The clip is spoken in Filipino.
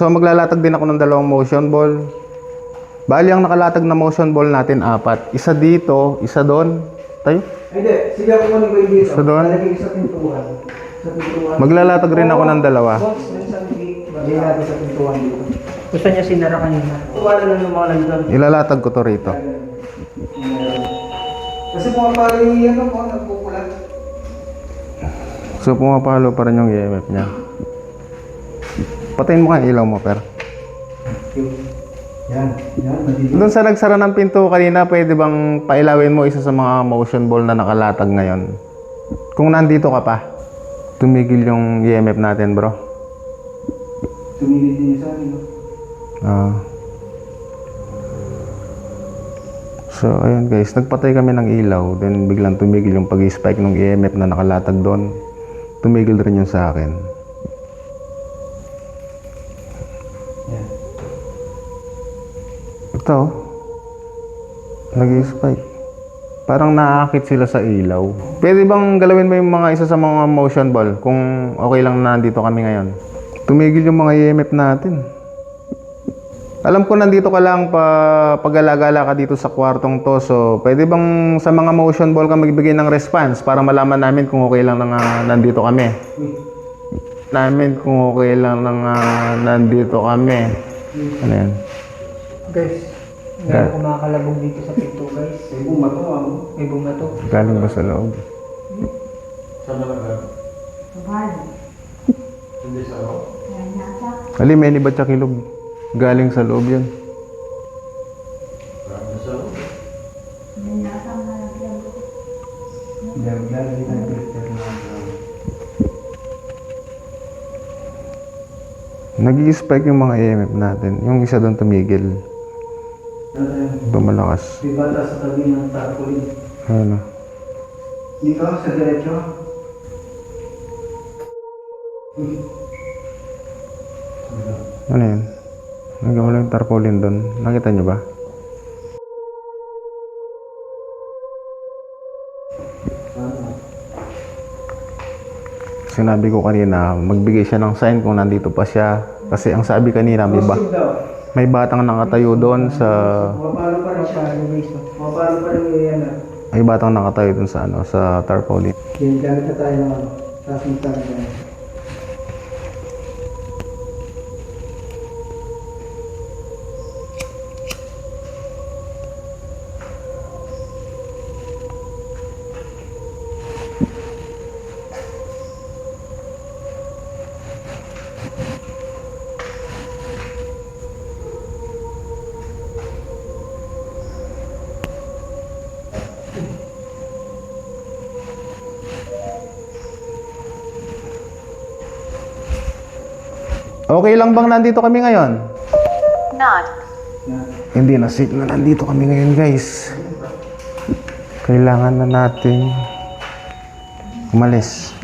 So maglalatag din ako ng dalawang motion ball. Bali ang nakalatag na motion ball natin 4. Isa dito, isa doon. Tayo? Hindi, sige ako muna ko yung dito. Isa doon. Lalagay sa pintuan. Sa pintuan. Maglalatag rin ako ng dalawa. Box, minsan lagay natin sa pintuan dito. Gusto niya sinara kanina. Wala lang yung mga nandun. Ilalatag ko to rito. Kasi pumapalo yung iyan ko, nagpupulat. So pumapalo pa rin yung EMF niya. Patayin mo nga yung ilaw mo, per. Yan, madilim. Doon sa nagsara ng pinto kanina, pwede bang pailawin mo isa sa mga motion ball na nakalatag ngayon? Kung nandito ka pa, tumigil yung EMF natin, bro. Tumigil din sa akin, no? So, ayun guys, nagpatay kami ng ilaw, then biglang tumigil yung pag-spike ng EMF na nakalatag doon. Tumigil rin yun sa akin. Yan. Ito, nag-spike. Parang naakit sila sa ilaw. Pwede bang galawin mo yung mga isa sa mga motion ball kung okay lang na nandito kami ngayon? Tumigil yung mga EMF natin. Alam ko nandito ka lang pag-alagala ka dito sa kwartong to. So, pwede bang sa mga motion ball ka magbigay ng response para malaman namin kung okay lang na nandito kami? Kung okay lang na nandito kami. Ano yan? Guys, meron kumakalabog dito sa pinto, guys. May bumato, May bumato. Galing ba sa loob? Saan talaga? Bahala. Hindi sa loob. Yan nasa. Ali, may ba siya kilog? Galing sa loob yun. Marami sa loob. Yan nasa ang lalagyan ko. Lalagyan tayo filter na. Nag-i-spike yung mga EMF natin. Yung isa doon tumigil. Tumalakas. Di ba sa tabi ng tarpaulin? Ano? Dito sa diretso. Ano yun? Nagawala yung tarpaulin doon. Nakita nyo ba? Sinabi ko kanina, magbigay siya ng sign kung nandito pa siya. Kasi ang sabi kanina, may batang nakatayo doon sa... Mapalo pa rin siya. Mapalo pa rin yung yan. May batang nakatayo doon sa sa tarpaulin. Yan, gamit na tayo ng tapos magtara tayo. Okay lang bang nandito kami ngayon? Not. Hindi na safe na nandito kami ngayon, guys. Kailangan na natin umalis.